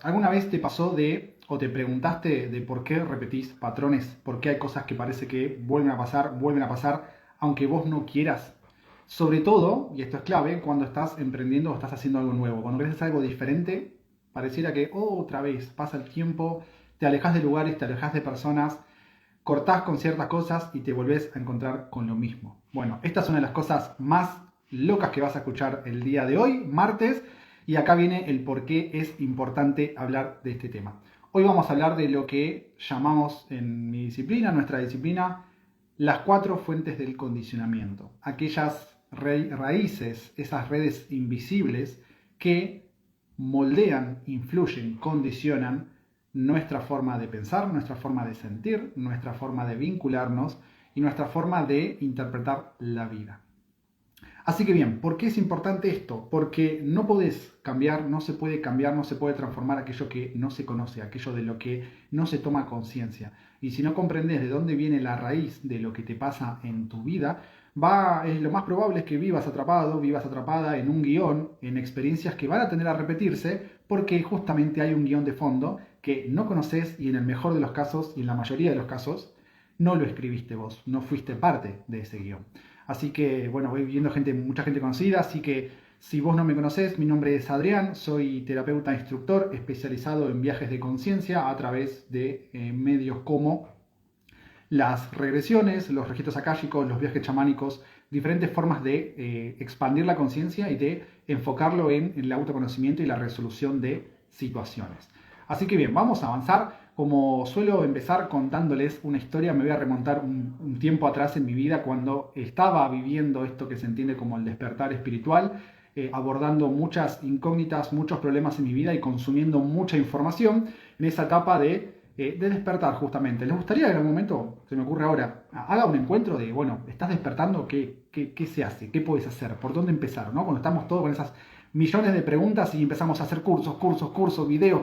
¿Alguna vez te pasó o te preguntaste de por qué repetís patrones? ¿Por qué hay cosas que parece que vuelven a pasar, aunque vos no quieras? Sobre todo, y esto es clave, cuando estás emprendiendo o estás haciendo algo nuevo. Cuando querés hacer algo diferente, pareciera que otra vez pasa el tiempo, te alejas de lugares, te alejas de personas, cortás con ciertas cosas y te volvés a encontrar con lo mismo. Bueno, esta es una de las cosas más locas que vas a escuchar el día de hoy, martes, y acá viene el por qué es importante hablar de este tema. Hoy vamos a hablar de lo que llamamos en mi disciplina, nuestra disciplina, las 4 fuentes del condicionamiento. Aquellas raíces, esas redes invisibles que moldean, influyen, condicionan nuestra forma de pensar, nuestra forma de sentir, nuestra forma de vincularnos y nuestra forma de interpretar la vida. Así que bien, ¿por qué es importante esto? Porque no podés cambiar, no se puede cambiar, no se puede transformar aquello que no se conoce, aquello de lo que no se toma conciencia. Y si no comprendes de dónde viene la raíz de lo que te pasa en tu vida, lo más probable es que vivas atrapado, vivas atrapada en un guión, en experiencias que van a tender a repetirse, porque justamente hay un guión de fondo que no conoces y en el mejor de los casos, y en la mayoría de los casos, no lo escribiste vos, no fuiste parte de ese guión. Así que, bueno, voy viendo mucha gente conocida, así que si vos no me conocés, mi nombre es Adrián, soy terapeuta instructor especializado en viajes de conciencia a través de medios como las regresiones, los registros akáshicos, los viajes chamánicos, diferentes formas de expandir la conciencia y de enfocarlo en el autoconocimiento y la resolución de situaciones. Así que bien, vamos a avanzar. Como suelo empezar contándoles una historia, me voy a remontar un tiempo atrás en mi vida cuando estaba viviendo esto que se entiende como el despertar espiritual, abordando muchas incógnitas, muchos problemas en mi vida y consumiendo mucha información en esa etapa de despertar justamente. ¿Les gustaría en algún momento, se me ocurre ahora, haga un encuentro de, bueno, estás despertando, ¿qué se hace? ¿Qué puedes hacer? ¿Por dónde empezar? ¿No? Cuando estamos todos con esas millones de preguntas y empezamos a hacer cursos, videos,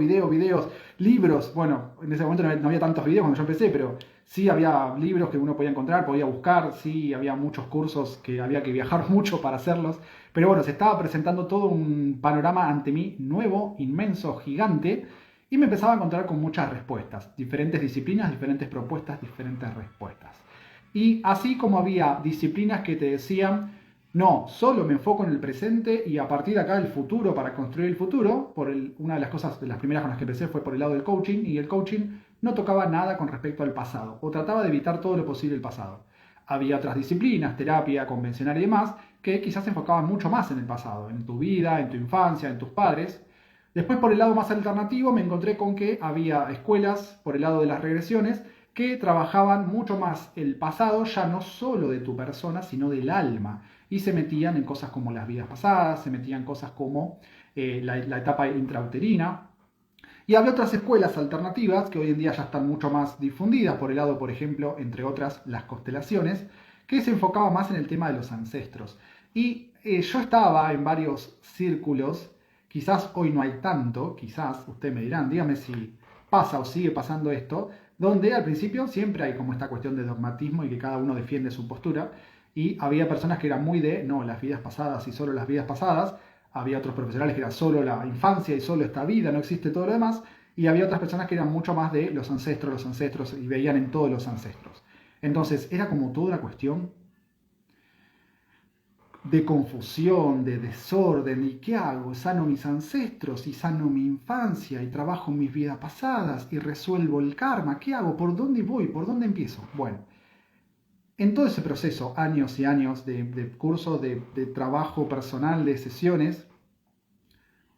libros. Bueno, en ese momento no había tantos videos cuando yo empecé, pero sí había libros que uno podía encontrar, podía buscar, sí había muchos cursos que había que viajar mucho para hacerlos. Pero bueno, se estaba presentando todo un panorama ante mí nuevo, inmenso, gigante, y me empezaba a encontrar con muchas respuestas, diferentes disciplinas, diferentes propuestas, diferentes respuestas. Y así como había disciplinas que te decían, no, solo me enfoco en el presente y a partir de acá el futuro para construir el futuro, una de las cosas, de las primeras con las que empecé fue por el lado del coaching, y el coaching no tocaba nada con respecto al pasado, o trataba de evitar todo lo posible el pasado. Había otras disciplinas, terapia convencional y demás, que quizás se enfocaban mucho más en el pasado, en tu vida, en tu infancia, en tus padres. Después, por el lado más alternativo, me encontré con que había escuelas, por el lado de las regresiones, que trabajaban mucho más el pasado, ya no solo de tu persona, sino del alma. Y se metían en cosas como las vidas pasadas, se metían en cosas como la etapa intrauterina. Y había otras escuelas alternativas que hoy en día ya están mucho más difundidas, por el lado, por ejemplo, entre otras, las constelaciones, que se enfocaba más en el tema de los ancestros. Y yo estaba en varios círculos. Quizás hoy no hay tanto, quizás ustedes me dirán, dígame si pasa o sigue pasando esto, donde al principio siempre hay como esta cuestión de dogmatismo y que cada uno defiende su postura, y había personas que eran muy de, no, las vidas pasadas y solo las vidas pasadas, había otros profesionales que eran solo la infancia y solo esta vida, no existe todo lo demás, y había otras personas que eran mucho más de los ancestros, y veían en todos los ancestros. Entonces era como toda una cuestión de confusión, de desorden, ¿y qué hago? ¿Sano mis ancestros y sano mi infancia y trabajo en mis vidas pasadas y resuelvo el karma? ¿Qué hago? ¿Por dónde voy? ¿Por dónde empiezo? Bueno, en todo ese proceso, años y años de curso, de trabajo personal, de sesiones,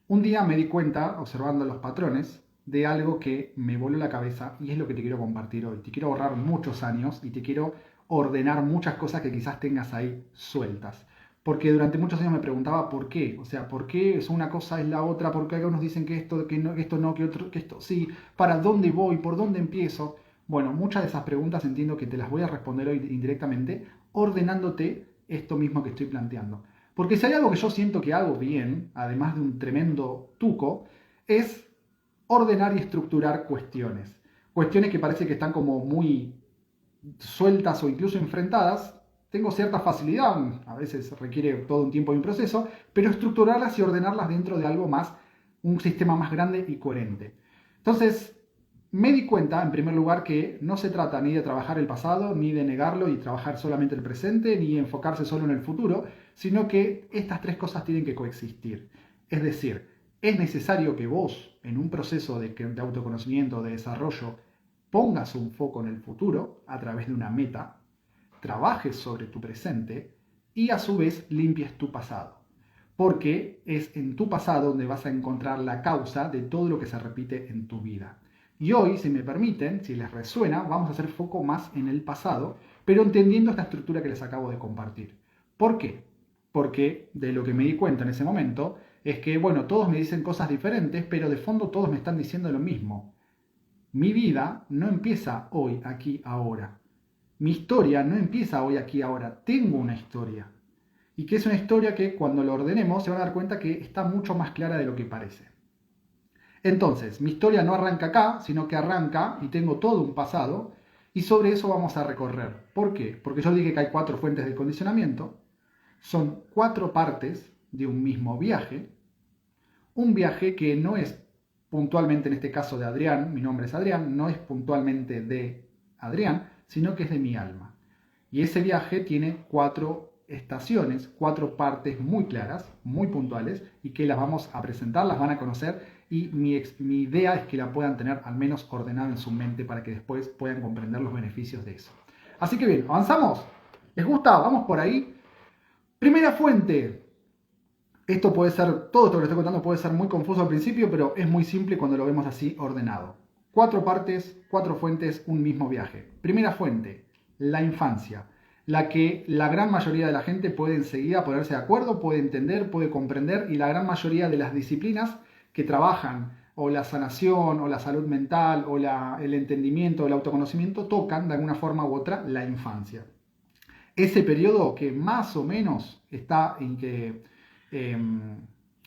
un día me di cuenta, observando los patrones, de algo que me voló la cabeza y es lo que te quiero compartir hoy. Te quiero ahorrar muchos años y te quiero ordenar muchas cosas que quizás tengas ahí sueltas. Porque durante muchos años me preguntaba por qué. O sea, ¿por qué una cosa es la otra? ¿Por qué algunos dicen que esto, que esto no, que otro, que esto sí? ¿Para dónde voy? ¿Por dónde empiezo? Bueno, muchas de esas preguntas entiendo que te las voy a responder hoy indirectamente, ordenándote esto mismo que estoy planteando. Porque si hay algo que yo siento que hago bien, además de un tremendo tuco, es ordenar y estructurar cuestiones. Cuestiones que parece que están como muy sueltas o incluso enfrentadas. Tengo cierta facilidad, a veces requiere todo un tiempo y un proceso, pero estructurarlas y ordenarlas dentro de algo más un sistema más grande y coherente. Entonces, me di cuenta, en primer lugar, que no se trata ni de trabajar el pasado, ni de negarlo y trabajar solamente el presente, ni enfocarse solo en el futuro, sino que estas tres cosas tienen que coexistir. Es decir, es necesario que vos, en un proceso de autoconocimiento, de desarrollo, pongas un foco en el futuro a través de una meta, trabajes sobre tu presente y a su vez limpies tu pasado. Porque es en tu pasado donde vas a encontrar la causa de todo lo que se repite en tu vida. Y hoy, si me permiten, si les resuena, vamos a hacer foco más en el pasado, pero entendiendo esta estructura que les acabo de compartir. ¿Por qué? Porque de lo que me di cuenta en ese momento es que, bueno, todos me dicen cosas diferentes, pero de fondo todos me están diciendo lo mismo. Mi vida no empieza hoy, aquí, ahora. Mi historia no empieza hoy, aquí, ahora. Tengo una historia. Y que es una historia que cuando lo ordenemos se van a dar cuenta que está mucho más clara de lo que parece. Entonces, mi historia no arranca acá, sino que arranca y tengo todo un pasado y sobre eso vamos a recorrer. ¿Por qué? Porque yo dije que hay 4 fuentes de condicionamiento, son 4 partes de un mismo viaje, un viaje que no es puntualmente en este caso de Adrián, mi nombre es Adrián, no es puntualmente de Adrián, sino que es de mi alma. Y ese viaje tiene 4 estaciones, 4 partes muy claras, muy puntuales, y que las vamos a presentar, las van a conocer, y mi idea es que la puedan tener al menos ordenada en su mente para que después puedan comprender los beneficios de eso. Así que bien, ¿avanzamos? ¿Les gusta? ¿Vamos por ahí? Primera fuente. Esto puede ser, todo esto que les estoy contando puede ser muy confuso al principio, pero es muy simple cuando lo vemos así ordenado. 4 partes, 4 fuentes, un mismo viaje. Primera fuente, la infancia, la que la gran mayoría de la gente puede enseguida ponerse de acuerdo, puede entender, puede comprender, y la gran mayoría de las disciplinas que trabajan, o la sanación, o la salud mental, o el entendimiento, el autoconocimiento, tocan de alguna forma u otra la infancia. Ese periodo que más o menos está en que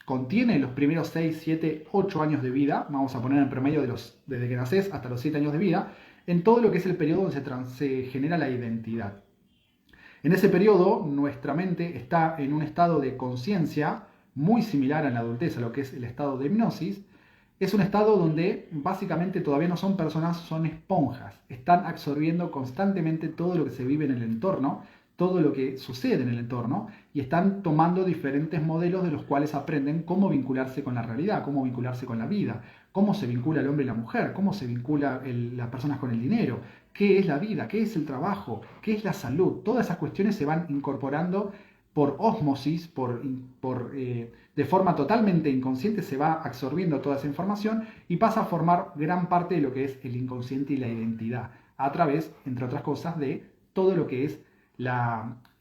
contiene los primeros 6, 7, 8 años de vida, vamos a poner en promedio desde que naces hasta los 7 años de vida, en todo lo que es el periodo donde se genera la identidad. En ese periodo, nuestra mente está en un estado de conciencia muy similar en la adultez a lo que es el estado de hipnosis. Es un estado donde básicamente todavía no son personas, son esponjas. Están absorbiendo constantemente todo lo que se vive en el entorno, todo lo que sucede en el entorno, y están tomando diferentes modelos de los cuales aprenden cómo vincularse con la realidad, cómo vincularse con la vida, cómo se vincula el hombre y la mujer, cómo se vincula las personas con el dinero, qué es la vida, qué es el trabajo, qué es la salud. Todas esas cuestiones se van incorporando por ósmosis, de forma totalmente inconsciente, se va absorbiendo toda esa información y pasa a formar gran parte de lo que es el inconsciente y la identidad, a través, entre otras cosas, de todo lo que es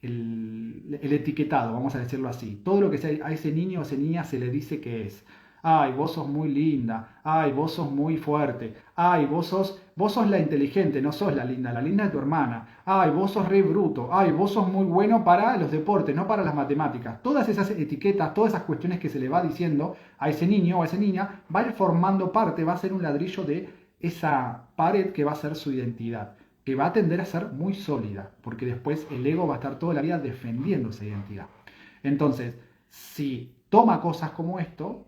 el etiquetado, vamos a decirlo así. Todo lo que a ese niño o esa niña se le dice que es. Ay, vos sos muy linda. Ay, vos sos muy fuerte. Ay, vos sos la inteligente, no sos la linda es tu hermana. Ay, vos sos re bruto. Ay, vos sos muy bueno para los deportes, no para las matemáticas. Todas esas etiquetas, todas esas cuestiones que se le va diciendo a ese niño o a esa niña, va a ir formando parte, va a ser un ladrillo de esa pared que va a ser su identidad, que va a tender a ser muy sólida, porque después el ego va a estar toda la vida defendiendo esa identidad. Entonces, si toma cosas como esto,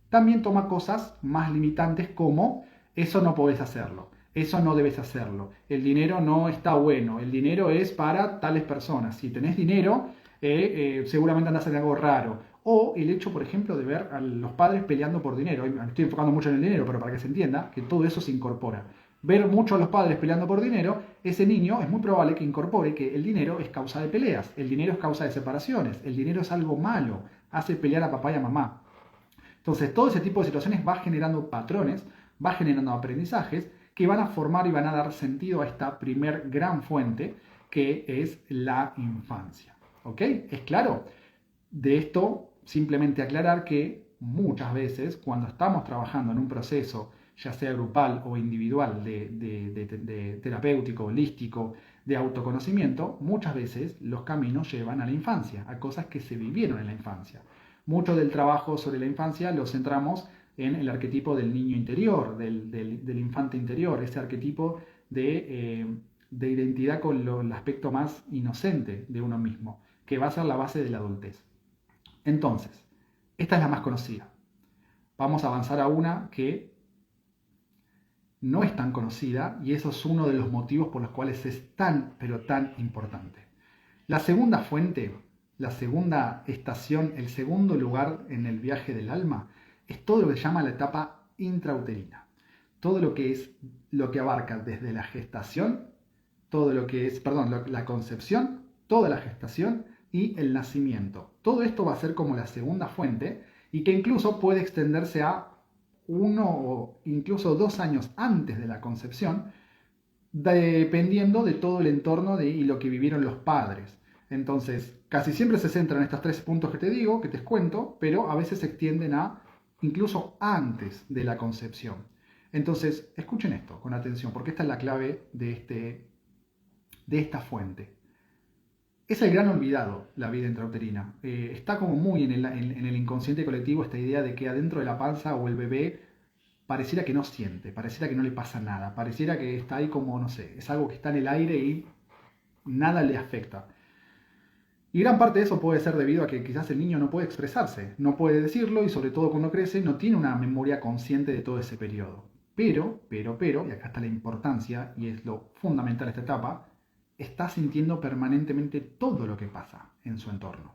también toma cosas más limitantes como eso no podés hacerlo, eso no debes hacerlo, el dinero no está bueno, el dinero es para tales personas, si tenés dinero seguramente andás en algo raro, o el hecho, por ejemplo, de ver a los padres peleando por dinero. Me estoy enfocando mucho en el dinero, pero para que se entienda que todo eso se incorpora. Ver mucho a los padres peleando por dinero, ese niño es muy probable que incorpore que el dinero es causa de peleas, el dinero es causa de separaciones, el dinero es algo malo, hace pelear a papá y a mamá. Entonces, todo ese tipo de situaciones va generando patrones, va generando aprendizajes que van a formar y van a dar sentido a esta primer gran fuente que es la infancia. ¿Ok? ¿Es claro? De esto, simplemente aclarar que muchas veces cuando estamos trabajando en un proceso, ya sea grupal o individual, de terapéutico, holístico, de autoconocimiento, muchas veces los caminos llevan a la infancia, a cosas que se vivieron en la infancia. Mucho del trabajo sobre la infancia lo centramos en el arquetipo del niño interior, del infante interior, ese arquetipo de identidad con el aspecto más inocente de uno mismo, que va a ser la base de la adultez. Entonces, esta es la más conocida. vamos a avanzar a una que no es tan conocida y eso es uno de los motivos por los cuales es tan, pero tan importante. La segunda fuente, la segunda estación, el segundo lugar en el viaje del alma es todo lo que se llama la etapa intrauterina. Todo lo que es lo que abarca desde la gestación, todo lo que es, la concepción, toda la gestación y el nacimiento. Todo esto va a ser como la segunda fuente y que incluso puede extenderse a 1 o incluso 2 años antes de la concepción, dependiendo de todo el entorno y lo que vivieron los padres. Entonces, casi siempre se centran en estos 3 puntos que te digo, que te cuento, pero a veces se extienden a incluso antes de la concepción. Entonces, escuchen esto con atención, porque esta es la clave de esta fuente. Es el gran olvidado, la vida intrauterina. Está como muy en el inconsciente colectivo esta idea de que adentro de la panza o el bebé pareciera que no siente, pareciera que no le pasa nada, pareciera que está ahí como, no sé, es algo que está en el aire y nada le afecta. Y gran parte de eso puede ser debido a que quizás el niño no puede expresarse, no puede decirlo y sobre todo cuando crece no tiene una memoria consciente de todo ese periodo. Pero, y acá está la importancia y es lo fundamental de esta etapa, está sintiendo permanentemente todo lo que pasa en su entorno.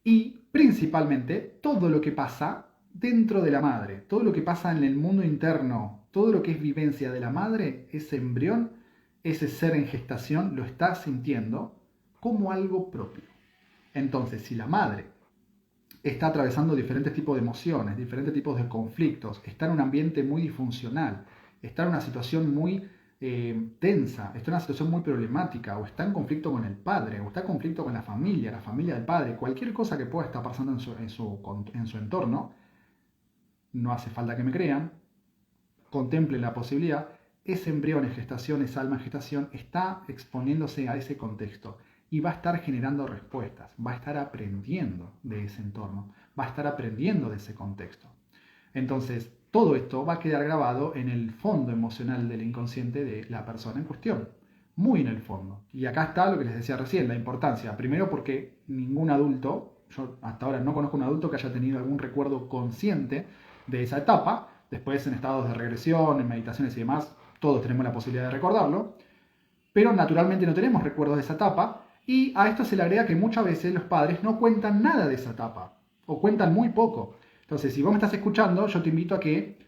Y principalmente todo lo que pasa dentro de la madre, todo lo que pasa en el mundo interno, todo lo que es vivencia de la madre, ese embrión, ese ser en gestación, lo está sintiendo como algo propio. Entonces, si la madre está atravesando diferentes tipos de emociones, diferentes tipos de conflictos, está en un ambiente muy disfuncional, está en una situación muy tensa, está en una situación muy problemática, o está en conflicto con el padre, o está en conflicto con la familia del padre, cualquier cosa que pueda estar pasando en su entorno, no hace falta que me crean, contemplen la posibilidad, ese embrión en gestación, esa alma en gestación, está exponiéndose a ese contexto y va a estar generando respuestas, va a estar aprendiendo de ese entorno, va a estar aprendiendo de ese contexto. Entonces, todo esto va a quedar grabado en el fondo emocional del inconsciente de la persona en cuestión, muy en el fondo. Y acá está lo que les decía recién, la importancia. Primero porque ningún adulto, yo hasta ahora no conozco un adulto que haya tenido algún recuerdo consciente de esa etapa. Después en estados de regresión, en meditaciones y demás, todos tenemos la posibilidad de recordarlo. Pero naturalmente no tenemos recuerdos de esa etapa. Y a esto se le agrega que muchas veces los padres no cuentan nada de esa etapa, o cuentan muy poco. Entonces, si vos me estás escuchando, yo te invito a que,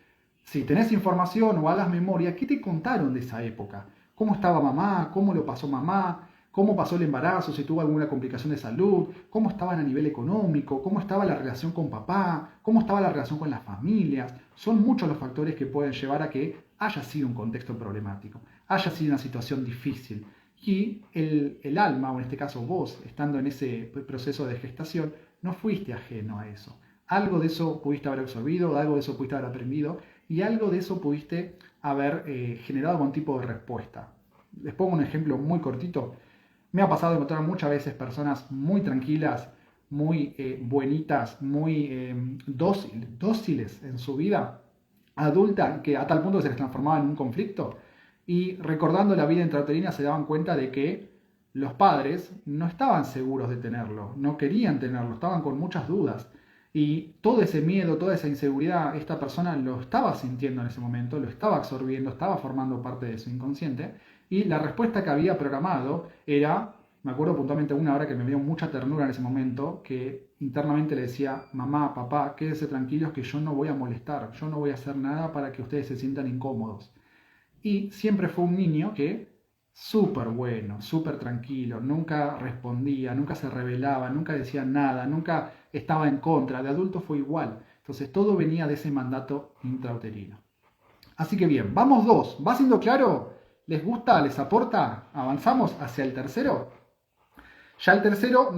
si tenés información o hagas memoria, ¿qué te contaron de esa época? ¿Cómo estaba mamá? ¿Cómo lo pasó mamá? ¿Cómo pasó el embarazo? ¿Si tuvo alguna complicación de salud? ¿Cómo estaban a nivel económico? ¿Cómo estaba la relación con papá? ¿Cómo estaba la relación con las familias? Son muchos los factores que pueden llevar a que haya sido un contexto problemático, haya sido una situación difícil. Y el alma, o en este caso vos, estando en ese proceso de gestación, no fuiste ajeno a eso. Algo de eso pudiste haber absorbido, algo de eso pudiste haber aprendido y algo de eso pudiste haber generado algún tipo de respuesta. Les pongo un ejemplo muy cortito. Me ha pasado de encontrar muchas veces personas muy tranquilas, muy buenitas, muy dóciles en su vida adulta, que a tal punto que se les transformaba en un conflicto. Y recordando la vida intrauterina se daban cuenta de que los padres no estaban seguros de tenerlo, no querían tenerlo, estaban con muchas dudas. Y todo ese miedo, toda esa inseguridad, esta persona lo estaba sintiendo en ese momento, lo estaba absorbiendo, estaba formando parte de su inconsciente. Y la respuesta que había programado era, me acuerdo puntualmente una hora que me dio mucha ternura en ese momento, que internamente le decía, mamá, papá, quédense tranquilos que yo no voy a molestar, yo no voy a hacer nada para que ustedes se sientan incómodos. Y siempre fue un niño que súper bueno, súper tranquilo, nunca respondía, nunca se rebelaba, nunca decía nada, nunca estaba en contra. De adulto fue igual. Entonces todo venía de ese mandato intrauterino. Así que bien, vamos dos. ¿Va siendo claro? ¿Les gusta? ¿Les aporta? ¿Avanzamos hacia el tercero? Ya el tercero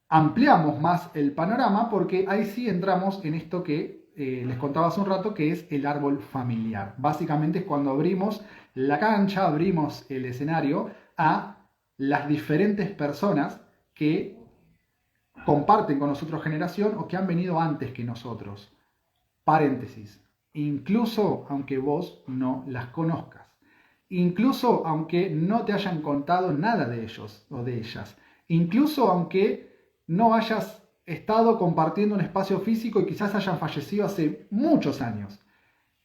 ampliamos más el panorama porque ahí sí entramos en esto que les contaba hace un rato, que es el árbol familiar. Básicamente es cuando abrimos la cancha, abrimos el escenario a las diferentes personas que comparten con nosotros generación o que han venido antes que nosotros. Paréntesis. Incluso aunque vos no las conozcas. Incluso aunque no te hayan contado nada de ellos o de ellas. Incluso aunque no hayas estado compartiendo un espacio físico y quizás hayan fallecido hace muchos años.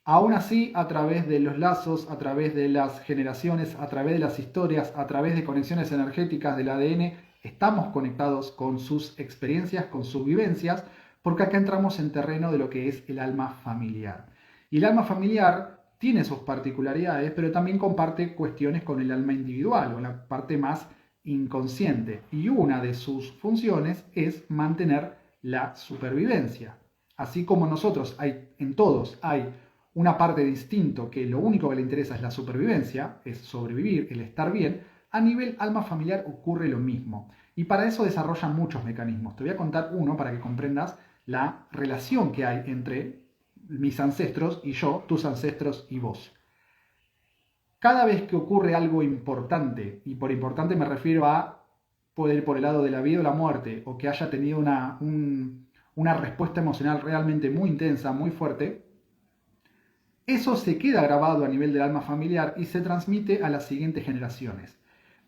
Aún así, a través de los lazos, a través de las generaciones, a través de las historias, a través de conexiones energéticas del ADN, estamos conectados con sus experiencias, con sus vivencias, porque acá entramos en terreno de lo que es el alma familiar. Y el alma familiar tiene sus particularidades, pero también comparte cuestiones con el alma individual, o la parte más inconsciente. Y una de sus funciones es mantener la supervivencia. Así como nosotros, en todos hay una parte de instinto que lo único que le interesa es la supervivencia, es sobrevivir, el estar bien, a nivel alma familiar ocurre lo mismo. Y para eso desarrollan muchos mecanismos. Te voy a contar uno para que comprendas la relación que hay entre mis ancestros y yo, tus ancestros y vos. Cada vez que ocurre algo importante, y por importante me refiero a poder ir por el lado de la vida o la muerte, o que haya tenido una respuesta emocional realmente muy intensa, muy fuerte, eso se queda grabado a nivel del alma familiar y se transmite a las siguientes generaciones.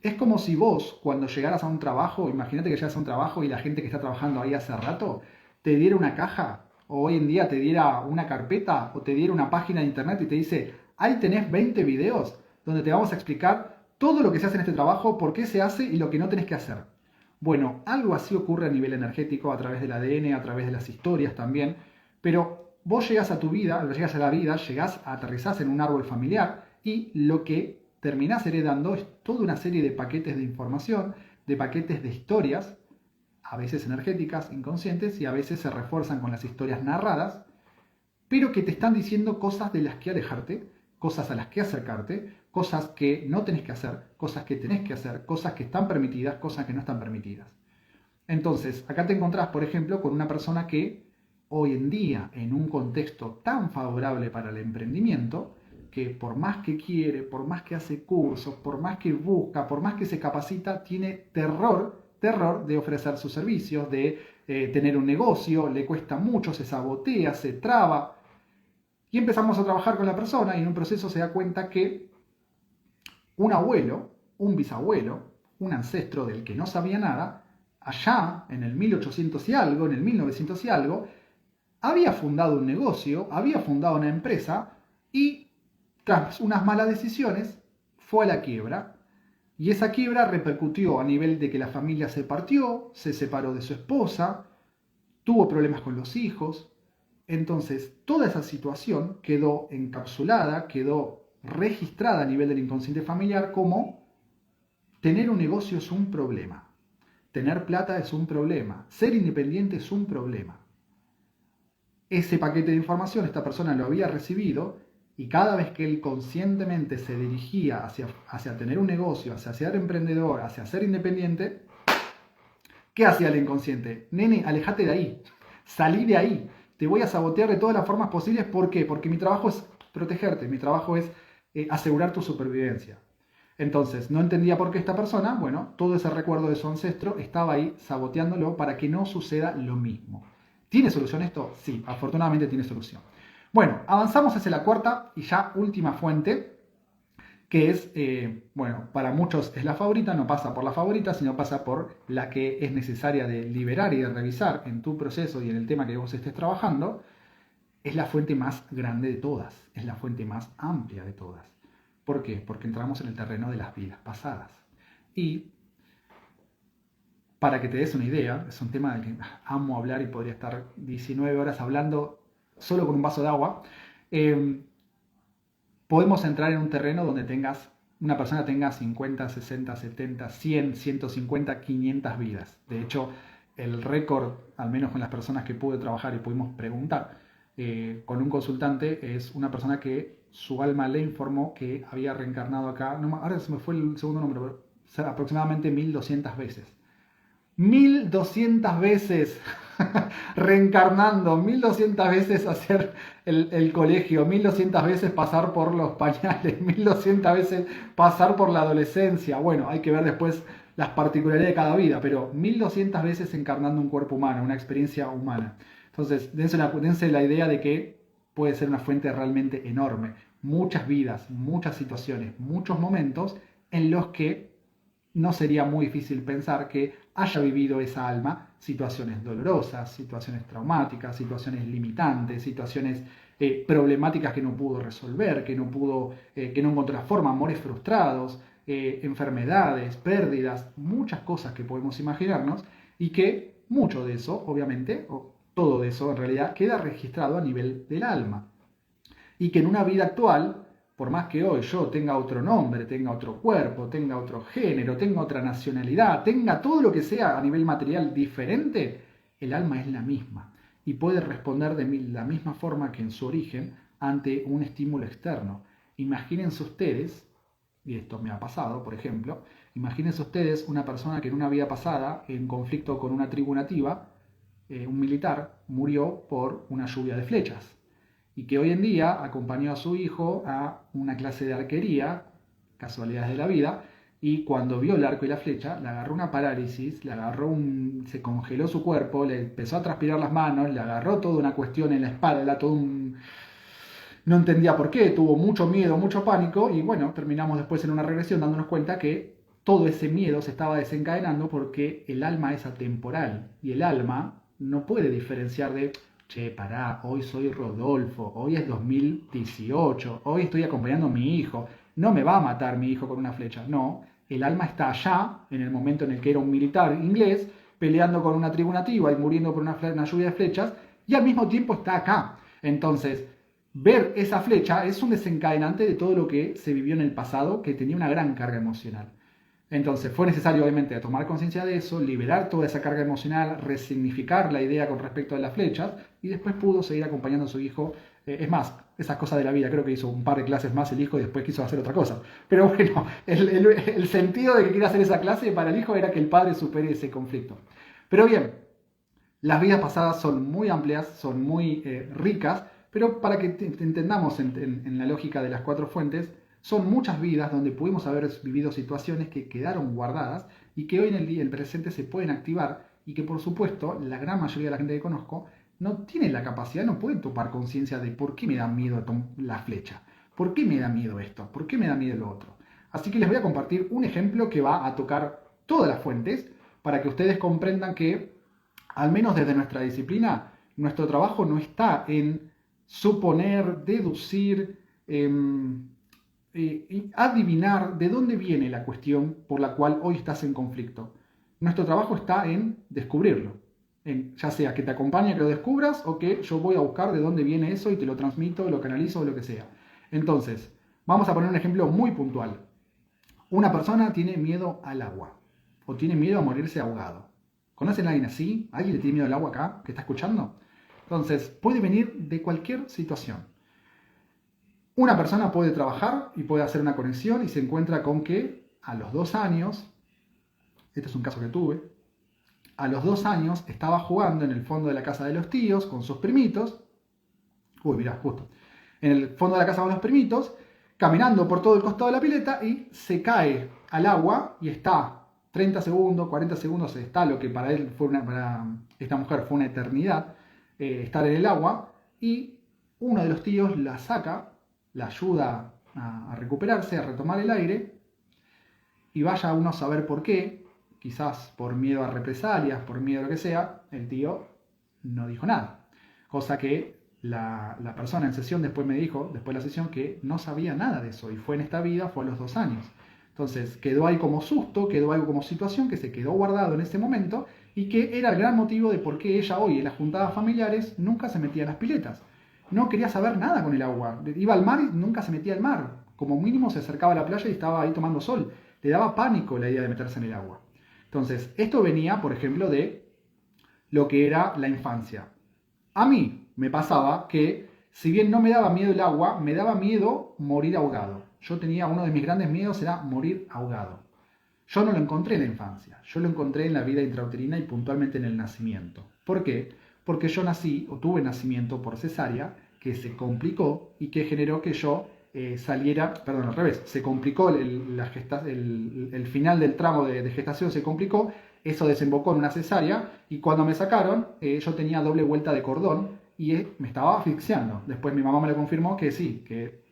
Es como si vos, cuando llegaras a un trabajo, imagínate que llegas a un trabajo y la gente que está trabajando ahí hace rato, te diera una caja, o hoy en día te diera una carpeta, o te diera una página de internet y te dice, ahí tenés 20 videos donde te vamos a explicar todo lo que se hace en este trabajo, por qué se hace y lo que no tenés que hacer. Bueno, algo así ocurre a nivel energético, a través del ADN, a través de las historias también, pero vos llegas a tu vida, llegas a la vida, llegás a aterrizás en un árbol familiar y lo que terminás heredando es toda una serie de paquetes de información, de paquetes de historias, a veces energéticas, inconscientes, y a veces se refuerzan con las historias narradas, pero que te están diciendo cosas de las que alejarte, cosas a las que acercarte, cosas que no tenés que hacer, cosas que tenés que hacer, cosas que están permitidas, cosas que no están permitidas. Entonces, acá te encontrás, por ejemplo, con una persona que hoy en día, en un contexto tan favorable para el emprendimiento, que por más que quiere, por más que hace cursos, por más que busca, por más que se capacita, tiene terror de ofrecer sus servicios, de tener un negocio, le cuesta mucho, se sabotea, se traba. Y empezamos a trabajar con la persona y en un proceso se da cuenta que un abuelo, un bisabuelo, un ancestro del que no sabía nada, allá en el 1800 y algo, en el 1900 y algo, había fundado un negocio, había fundado una empresa y tras unas malas decisiones fue a la quiebra. Y esa quiebra repercutió a nivel de que la familia se partió, se separó de su esposa, tuvo problemas con los hijos. Entonces, toda esa situación quedó encapsulada, quedó registrada a nivel del inconsciente familiar como tener un negocio es un problema, tener plata es un problema, ser independiente es un problema. Ese paquete de información esta persona lo había recibido y cada vez que él conscientemente se dirigía hacia tener un negocio, hacia ser emprendedor, hacia ser independiente, ¿qué hacía el inconsciente? Nene, alejate de ahí, salí de ahí, te voy a sabotear de todas las formas posibles. ¿Por qué? Porque mi trabajo es protegerte, mi trabajo es asegurar tu supervivencia. Entonces, no entendía por qué esta persona, bueno, todo ese recuerdo de su ancestro estaba ahí saboteándolo para que no suceda lo mismo. ¿Tiene solución esto? Sí, afortunadamente tiene solución. Bueno, avanzamos hacia la cuarta y ya última fuente, que es, bueno, para muchos es la favorita, no pasa por la favorita, sino pasa por la que es necesaria de liberar y de revisar en tu proceso y en el tema que vos estés trabajando. Es la fuente más grande de todas, es la fuente más amplia de todas. ¿Por qué? Porque entramos en el terreno de las vidas pasadas. Y para que te des una idea, es un tema del que amo hablar y podría estar 19 horas hablando solo con un vaso de agua. Podemos entrar en un terreno donde una persona tenga 50, 60, 70, 100, 150, 500 vidas. De hecho, el récord, al menos con las personas que pude trabajar y pudimos preguntar con un consultante, es una persona que su alma le informó que había reencarnado acá, no, ahora se me fue el segundo número, pero aproximadamente 1200 veces. 1200 veces reencarnando, 1200 veces hacer el colegio, 1200 veces pasar por los pañales, 1200 veces pasar por la adolescencia. Bueno, hay que ver después las particularidades de cada vida, pero 1200 veces encarnando un cuerpo humano, una experiencia humana. Entonces, dense la idea de que puede ser una fuente realmente enorme. Muchas vidas, muchas situaciones, muchos momentos en los que no sería muy difícil pensar que haya vivido esa alma situaciones dolorosas, situaciones traumáticas, situaciones limitantes, situaciones problemáticas que no pudo resolver, que no encontró la forma, amores frustrados, enfermedades, pérdidas, muchas cosas que podemos imaginarnos y que mucho de eso, obviamente, o todo de eso en realidad, queda registrado a nivel del alma. Y que en una vida actual, por más que hoy yo tenga otro nombre, tenga otro cuerpo, tenga otro género, tenga otra nacionalidad, tenga todo lo que sea a nivel material diferente, el alma es la misma y puede responder de la misma forma que en su origen ante un estímulo externo. Imagínense ustedes, y esto me ha pasado, por ejemplo, imagínense ustedes una persona que en una vida pasada, en conflicto con una tribu nativa, un militar, murió por una lluvia de flechas y que hoy en día acompañó a su hijo a una clase de arquería, casualidades de la vida, y cuando vio el arco y la flecha, le agarró una parálisis, se congeló su cuerpo, le empezó a transpirar las manos, le agarró toda una cuestión en la espalda, no entendía por qué, tuvo mucho miedo, mucho pánico, y bueno, terminamos después en una regresión dándonos cuenta que todo ese miedo se estaba desencadenando porque el alma es atemporal, y el alma no puede diferenciar de che, pará, hoy soy Rodolfo, hoy es 2018, hoy estoy acompañando a mi hijo, no me va a matar mi hijo con una flecha, no, el alma está allá, en el momento en el que era un militar inglés, peleando con una tribu nativa y muriendo por una lluvia de flechas, y al mismo tiempo está acá. Entonces, ver esa flecha es un desencadenante de todo lo que se vivió en el pasado, que tenía una gran carga emocional. Entonces fue necesario obviamente tomar conciencia de eso, liberar toda esa carga emocional, resignificar la idea con respecto a las flechas y después pudo seguir acompañando a su hijo. Es más, esas cosas de la vida, creo que hizo un par de clases más el hijo y después quiso hacer otra cosa. Pero bueno, el sentido de que quiera hacer esa clase para el hijo era que el padre supere ese conflicto. Pero bien, las vidas pasadas son muy amplias, son muy ricas, pero para que entendamos en la lógica de las cuatro fuentes, son muchas vidas donde pudimos haber vivido situaciones que quedaron guardadas y que hoy en el presente se pueden activar y que por supuesto la gran mayoría de la gente que conozco no tiene la capacidad, no puede tomar conciencia de por qué me da miedo la flecha, por qué me da miedo esto, por qué me da miedo lo otro. Así que les voy a compartir un ejemplo que va a tocar todas las fuentes para que ustedes comprendan que, al menos desde nuestra disciplina, nuestro trabajo no está en suponer, deducir, adivinar de dónde viene la cuestión por la cual hoy estás en conflicto. Nuestro trabajo está en descubrirlo. Ya sea que te acompañe a que lo descubras o que yo voy a buscar de dónde viene eso y te lo transmito, lo canalizo o lo que sea. Entonces, vamos a poner un ejemplo muy puntual. Una persona tiene miedo al agua o tiene miedo a morirse ahogado. ¿Conocen a alguien así? ¿Alguien le tiene miedo al agua acá que está escuchando? Entonces, puede venir de cualquier situación. Una persona puede trabajar y puede hacer una conexión y se encuentra con que a los 2 años, este es un caso que tuve, a los 2 años estaba jugando en el fondo de la casa de los tíos con sus primitos, mirá, justo, en el fondo de la casa con los primitos, caminando por todo el costado de la pileta y se cae al agua y está 30 segundos, 40 segundos, está lo que para esta mujer fue una eternidad, estar en el agua, y uno de los tíos la saca, la ayuda a recuperarse, a retomar el aire, y vaya uno a saber por qué, quizás por miedo a represalias, por miedo a lo que sea, el tío no dijo nada. Cosa que la persona en sesión después me dijo, después de la sesión, que no sabía nada de eso, y fue en esta vida, fue a los 2 años. Entonces quedó ahí como susto, quedó algo como situación que se quedó guardado en ese momento, y que era el gran motivo de por qué ella hoy en las juntadas familiares nunca se metía en las piletas. No quería saber nada con el agua. Iba al mar y nunca se metía al mar. Como mínimo se acercaba a la playa y estaba ahí tomando sol. Le daba pánico la idea de meterse en el agua. Entonces, esto venía, por ejemplo, de lo que era la infancia. A mí me pasaba que, si bien no me daba miedo el agua, me daba miedo morir ahogado. Yo tenía, uno de mis grandes miedos era morir ahogado. Yo no lo encontré en la infancia. Yo lo encontré en la vida intrauterina y puntualmente en el nacimiento. ¿Por qué? Porque yo nací, o tuve nacimiento por cesárea, que se complicó y que generó que yo saliera, perdón, al revés, se complicó el final del tramo de gestación se complicó, eso desembocó en una cesárea y cuando me sacaron yo tenía doble vuelta de cordón y me estaba asfixiando. Después mi mamá me lo confirmó que sí, que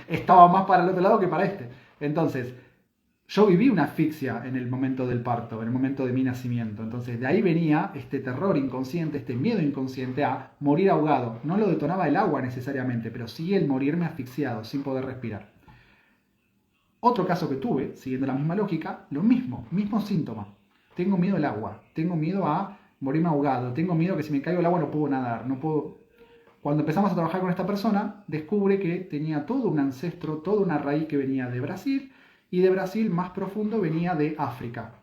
estaba más para el otro lado que para este. Entonces, yo viví una asfixia en el momento del parto, en el momento de mi nacimiento. Entonces de ahí venía este terror inconsciente, este miedo inconsciente a morir ahogado. No lo detonaba el agua necesariamente, pero sí el morirme asfixiado, sin poder respirar. Otro caso que tuve, siguiendo la misma lógica, lo mismo síntoma. Tengo miedo al agua, tengo miedo a morirme ahogado, tengo miedo que si me caigo al agua no puedo nadar, no puedo... Cuando empezamos a trabajar con esta persona, descubre que tenía todo un ancestro, toda una raíz que venía de Brasil, y de Brasil más profundo venía de África.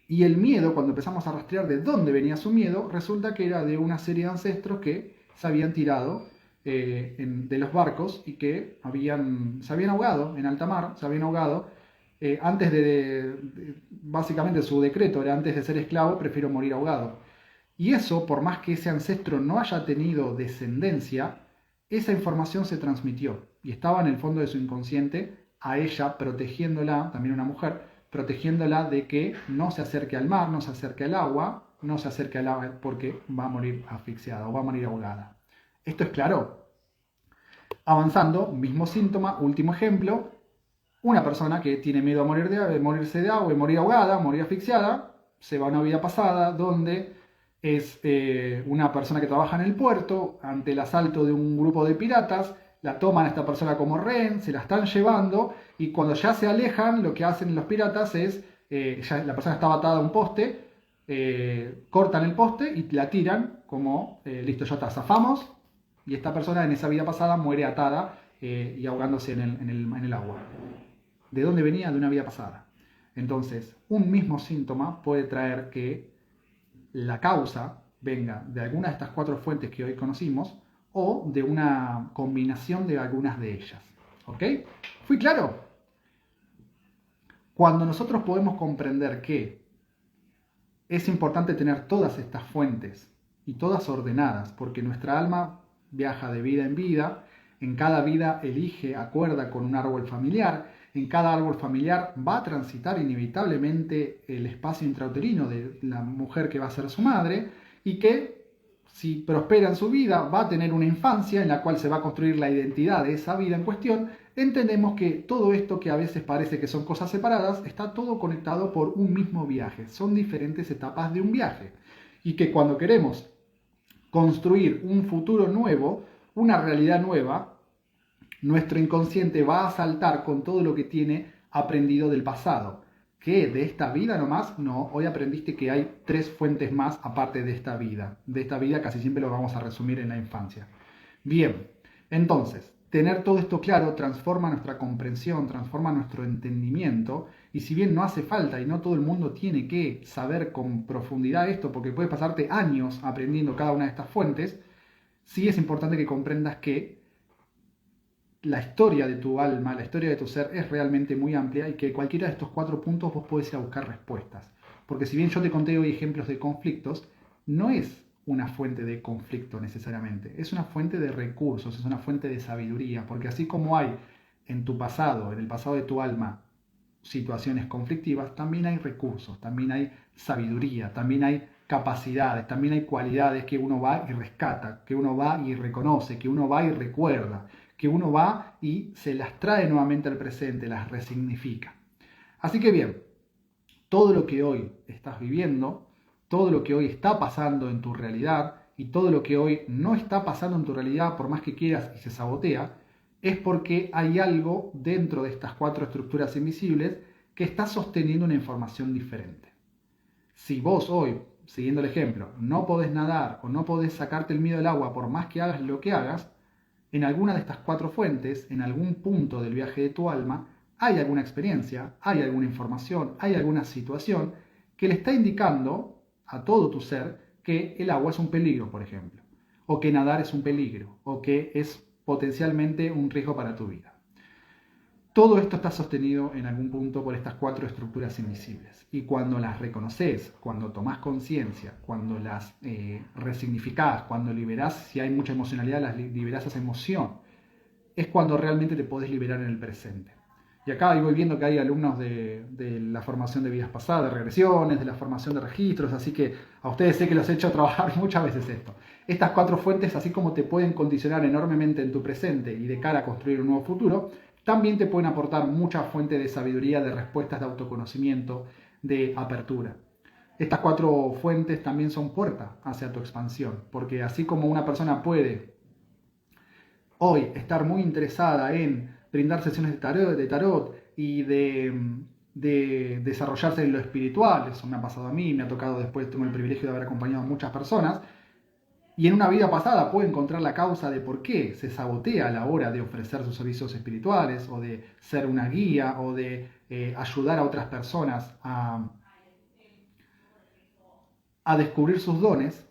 Y el miedo, cuando empezamos a rastrear de dónde venía su miedo, resulta que era de una serie de ancestros que se habían tirado de los barcos y que se habían ahogado en alta mar, se habían ahogado. Antes básicamente su decreto era: antes de ser esclavo, prefiero morir ahogado. Y eso, por más que ese ancestro no haya tenido descendencia, esa información se transmitió y estaba en el fondo de su inconsciente, a ella protegiéndola, también una mujer, protegiéndola de que no se acerque al mar, no se acerque al agua, no se acerque al agua porque va a morir asfixiada o va a morir ahogada. ¿Esto es claro? Avanzando, mismo síntoma, último ejemplo, una persona que tiene miedo a morirse de agua y morir ahogada, morir asfixiada, se va a una vida pasada donde es una persona que trabaja en el puerto, ante el asalto de un grupo de piratas, la toman a esta persona como rehén, se la están llevando y cuando ya se alejan, lo que hacen los piratas es, ya la persona estaba atada a un poste, cortan el poste y la tiran como, listo, ya está, zafamos, y esta persona en esa vida pasada muere atada y ahogándose en el agua. ¿De dónde venía? De una vida pasada. Entonces, un mismo síntoma puede traer que la causa venga de alguna de estas 4 fuentes que hoy conocimos o de una combinación de algunas de ellas. ¿Ok? ¿Fui claro? Cuando nosotros podemos comprender que es importante tener todas estas fuentes y todas ordenadas, porque nuestra alma viaja de vida en vida, en cada vida elige, acuerda con un árbol familiar, en cada árbol familiar va a transitar inevitablemente el espacio intrauterino de la mujer que va a ser su madre y que, si prospera en su vida, va a tener una infancia en la cual se va a construir la identidad de esa vida en cuestión. Entendemos que todo esto, que a veces parece que son cosas separadas, está todo conectado por un mismo viaje. Son diferentes etapas de un viaje. Y que cuando queremos construir un futuro nuevo, una realidad nueva, nuestro inconsciente va a saltar con todo lo que tiene aprendido del pasado. ¿Qué? ¿De esta vida nomás? No, hoy aprendiste que hay 3 fuentes más aparte de esta vida. De esta vida casi siempre lo vamos a resumir en la infancia. Bien, entonces, tener todo esto claro transforma nuestra comprensión, transforma nuestro entendimiento, y si bien no hace falta y no todo el mundo tiene que saber con profundidad esto, porque puedes pasarte años aprendiendo cada una de estas fuentes, sí es importante que comprendas que la historia de tu alma, la historia de tu ser es realmente muy amplia y que cualquiera de estos 4 puntos vos podés ir a buscar respuestas. Porque si bien yo te conté hoy ejemplos de conflictos, no es una fuente de conflicto necesariamente, es una fuente de recursos, es una fuente de sabiduría, porque así como hay en tu pasado, en el pasado de tu alma, situaciones conflictivas, también hay recursos, también hay sabiduría, también hay capacidades, también hay cualidades que uno va y rescata, que uno va y reconoce, que uno va y recuerda, que uno va y se las trae nuevamente al presente, las resignifica. Así que bien, todo lo que hoy estás viviendo, todo lo que hoy está pasando en tu realidad y todo lo que hoy no está pasando en tu realidad, por más que quieras y se sabotea, es porque hay algo dentro de estas 4 estructuras invisibles que está sosteniendo una información diferente. Si vos hoy, siguiendo el ejemplo, no podés nadar o no podés sacarte el miedo del agua por más que hagas lo que hagas, en alguna de estas 4 fuentes, en algún punto del viaje de tu alma, hay alguna experiencia, hay alguna información, hay alguna situación que le está indicando a todo tu ser que el agua es un peligro, por ejemplo, o que nadar es un peligro, o que es potencialmente un riesgo para tu vida. Todo esto está sostenido en algún punto por estas 4 estructuras invisibles. Y cuando las reconoces, cuando tomás conciencia, cuando las resignificás, cuando liberás, si hay mucha emocionalidad, las liberás esa emoción, es cuando realmente te podés liberar en el presente. Y acá voy viendo que hay alumnos de la formación de vidas pasadas, de regresiones, de la formación de registros, así que a ustedes sé que los he hecho trabajar muchas veces esto. Estas 4 fuentes, así como te pueden condicionar enormemente en tu presente y de cara a construir un nuevo futuro, también te pueden aportar mucha fuente de sabiduría, de respuestas de autoconocimiento, de apertura. Estas 4 fuentes también son puertas hacia tu expansión, porque así como una persona puede hoy estar muy interesada en brindar sesiones de tarot y de desarrollarse en lo espiritual, eso me ha pasado a mí, me ha tocado después, tengo el privilegio de haber acompañado a muchas personas, y en una vida pasada puede encontrar la causa de por qué se sabotea a la hora de ofrecer sus servicios espirituales, o de ser una guía, o de ayudar a otras personas a descubrir sus dones.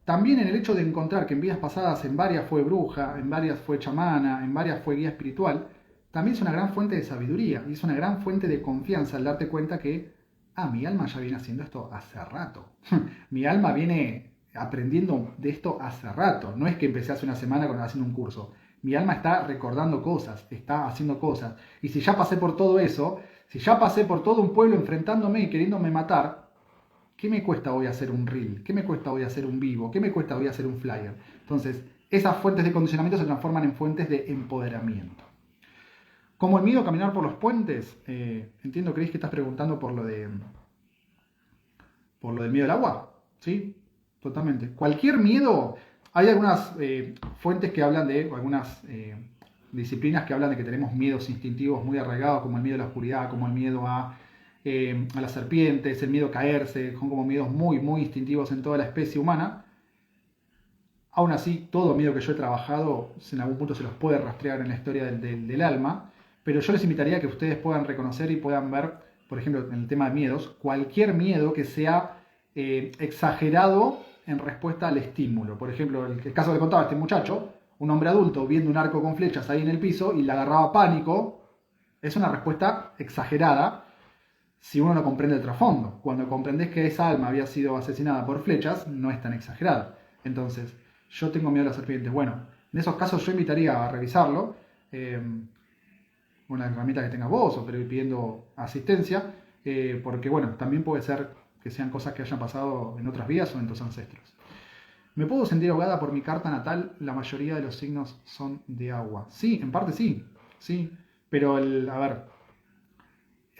También en el hecho de encontrar que en vidas pasadas en varias fue bruja, en varias fue chamana, en varias fue guía espiritual, también es una gran fuente de sabiduría y es una gran fuente de confianza al darte cuenta que, mi alma ya viene haciendo esto hace rato. Mi alma viene aprendiendo de esto hace rato. No es que empecé hace una semana haciendo un curso. Mi alma está recordando cosas, está haciendo cosas. Y si ya pasé por todo eso, si ya pasé por todo un pueblo enfrentándome y queriéndome matar, ¿qué me cuesta hoy hacer un reel? ¿Qué me cuesta hoy hacer un vivo? ¿Qué me cuesta hoy hacer un flyer? Entonces, esas fuentes de condicionamiento se transforman en fuentes de empoderamiento. Como el miedo a caminar por los puentes, entiendo, Cris, que estás preguntando por lo del miedo al agua, ¿sí? Totalmente. Cualquier miedo, hay algunas fuentes que hablan de, algunas disciplinas que hablan de que tenemos miedos instintivos muy arraigados, como el miedo a la oscuridad, como el miedo a las serpientes, el miedo a caerse, son como miedos muy, muy instintivos en toda la especie humana. Aún así, todo miedo que yo he trabajado, en algún punto se los puede rastrear en la historia del alma, pero yo les invitaría a que ustedes puedan reconocer y puedan ver, por ejemplo, en el tema de miedos, cualquier miedo que sea exagerado en respuesta al estímulo. Por ejemplo, el caso que le contaba a este muchacho, un hombre adulto viendo un arco con flechas ahí en el piso y le agarraba pánico, es una respuesta exagerada si uno no comprende el trasfondo. Cuando comprendes que esa alma había sido asesinada por flechas, no es tan exagerada. Entonces, yo tengo miedo a las serpientes. Bueno, en esos casos yo invitaría a revisarlo, una herramienta que tengas vos, o pero pidiendo asistencia, porque bueno, también puede ser que sean cosas que hayan pasado en otras vidas o en tus ancestros. ¿Me puedo sentir ahogada por mi carta natal? La mayoría de los signos son de agua. Sí, en parte sí, sí, pero el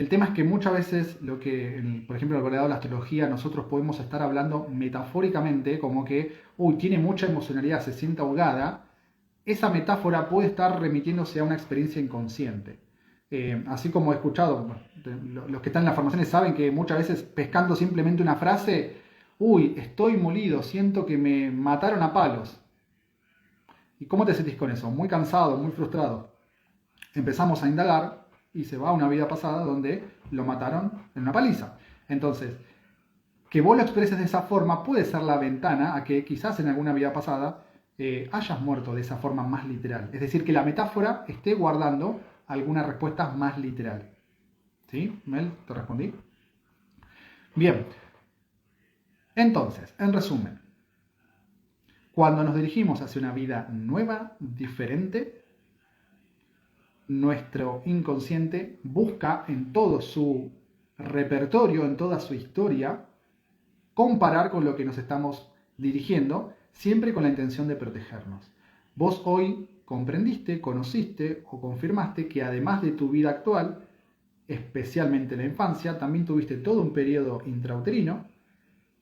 tema es que muchas veces por ejemplo, en el lado de la astrología, nosotros podemos estar hablando metafóricamente, como que, tiene mucha emocionalidad, se siente ahogada. Esa metáfora puede estar remitiéndose a una experiencia inconsciente. Así como he escuchado, los que están en las formaciones saben que muchas veces pescando simplemente una frase, estoy molido, siento que me mataron a palos. ¿Y cómo te sentís con eso? Muy cansado, muy frustrado. Empezamos a indagar y se va a una vida pasada donde lo mataron en una paliza. Entonces, que vos lo expreses de esa forma puede ser la ventana a que quizás en alguna vida pasada hayas muerto de esa forma más literal. Es decir, que la metáfora esté guardando alguna respuesta más literal. ¿Sí, Mel? ¿Te respondí? Bien. Entonces, en resumen, cuando nos dirigimos hacia una vida nueva, diferente, nuestro inconsciente busca en todo su repertorio, en toda su historia, comparar con lo que nos estamos dirigiendo, siempre con la intención de protegernos. Vos hoy comprendiste, conociste o confirmaste que además de tu vida actual, especialmente en la infancia, también tuviste todo un periodo intrauterino,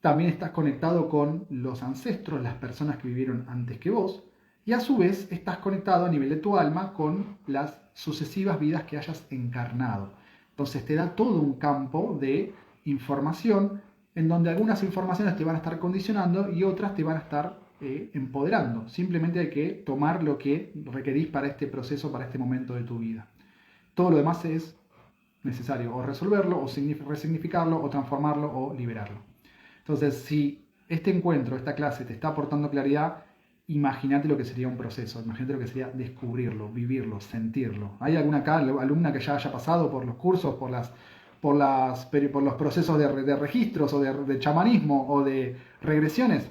también estás conectado con los ancestros, las personas que vivieron antes que vos, y a su vez estás conectado a nivel de tu alma con las sucesivas vidas que hayas encarnado. Entonces te da todo un campo de información en donde algunas informaciones te van a estar condicionando y otras te van a estar empoderando. Simplemente hay que tomar lo que requerís para este proceso, para este momento de tu vida. Todo lo demás es necesario o resolverlo, o resignificarlo, o transformarlo, o liberarlo. Entonces, si este encuentro, esta clase te está aportando claridad, imagínate lo que sería un proceso, imagínate lo que sería descubrirlo, vivirlo, sentirlo. ¿Hay alguna alumna que ya haya pasado por los cursos, por los procesos de registros o de chamanismo o de regresiones?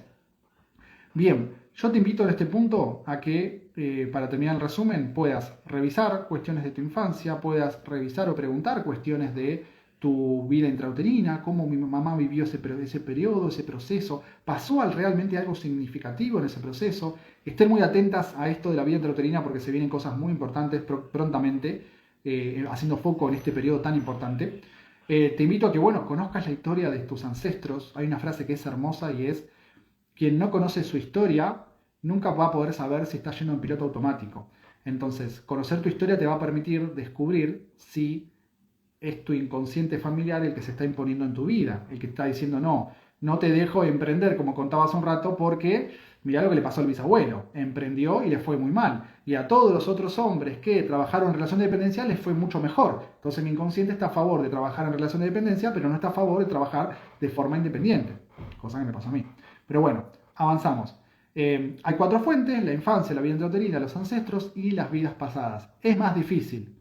Bien, yo te invito en este punto a que, para terminar el resumen, puedas revisar cuestiones de tu infancia, puedas revisar o preguntar cuestiones de tu vida intrauterina, cómo mi mamá vivió ese periodo, ese proceso, pasó realmente algo significativo en ese proceso. Estén muy atentas a esto de la vida intrauterina porque se vienen cosas muy importantes prontamente. justamente haciendo foco en este periodo tan importante. Te invito a que, bueno, conozcas la historia de tus ancestros. Hay una frase que es hermosa y es: quien no conoce su historia nunca va a poder saber si está yendo en piloto automático. Entonces, conocer tu historia te va a permitir descubrir si es tu inconsciente familiar el que se está imponiendo en tu vida, el que está diciendo no te dejo emprender, como contabas un rato, porque mirá lo que le pasó al bisabuelo, emprendió y le fue muy mal, y a todos los otros hombres que trabajaron en relación de dependencia les fue mucho mejor. Entonces mi inconsciente está a favor de trabajar en relación de dependencia, pero no está a favor de trabajar de forma independiente, cosa que me pasó a mí. Pero bueno, avanzamos. Hay 4 fuentes: la infancia, la vida intrauterina, los ancestros y las vidas pasadas. Es más difícil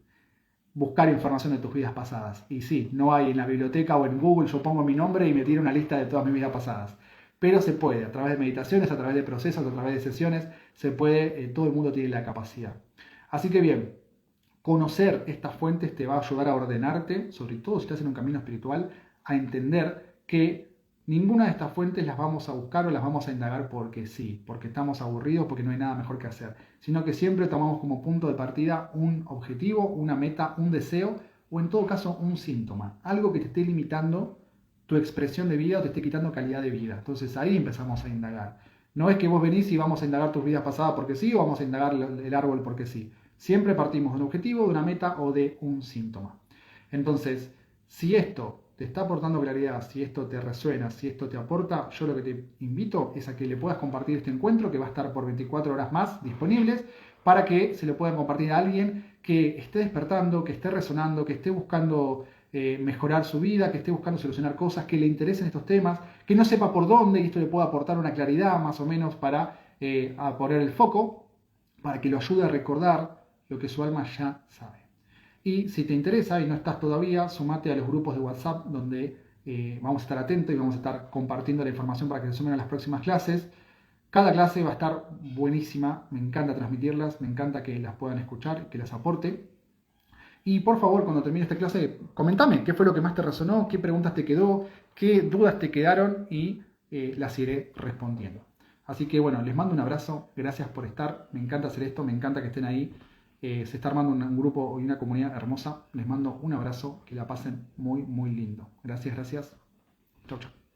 buscar información de tus vidas pasadas. Y sí, no hay en la biblioteca o en Google, yo pongo mi nombre y me tiro una lista de todas mis vidas pasadas. Pero se puede, a través de meditaciones, a través de procesos, a través de sesiones, se puede, todo el mundo tiene la capacidad. Así que bien, conocer estas fuentes te va a ayudar a ordenarte, sobre todo si estás en un camino espiritual, a entender que ninguna de estas fuentes las vamos a buscar o las vamos a indagar porque sí, porque estamos aburridos, porque no hay nada mejor que hacer, sino que siempre tomamos como punto de partida un objetivo, una meta, un deseo o en todo caso un síntoma, algo que te esté limitando tu expresión de vida o te esté quitando calidad de vida. Entonces ahí empezamos a indagar. No es que vos venís y vamos a indagar tus vidas pasadas porque sí o vamos a indagar el árbol porque sí. Siempre partimos de un objetivo, de una meta o de un síntoma. Entonces, si esto te está aportando claridad, si esto te resuena, si esto te aporta, yo lo que te invito es a que le puedas compartir este encuentro, que va a estar por 24 horas más disponibles, para que se lo puedan compartir a alguien que esté despertando, que esté resonando, que esté buscando mejorar su vida, que esté buscando solucionar cosas, que le interesen estos temas, que no sepa por dónde, y esto le pueda aportar una claridad más o menos para a poner el foco, para que lo ayude a recordar lo que su alma ya sabe. Y si te interesa y no estás todavía, sumate a los grupos de WhatsApp donde vamos a estar atentos y vamos a estar compartiendo la información para que se sumen a las próximas clases. Cada clase va a estar buenísima, me encanta transmitirlas, me encanta que las puedan escuchar, que las aporte. Y por favor, cuando termine esta clase, comentame qué fue lo que más te resonó, qué preguntas te quedó, qué dudas te quedaron y las iré respondiendo. Así que bueno, les mando un abrazo, gracias por estar, me encanta hacer esto, me encanta que estén ahí. Se está armando un grupo y una comunidad hermosa. Les mando un abrazo, que la pasen muy, muy lindo. Gracias, gracias. Chau, chau.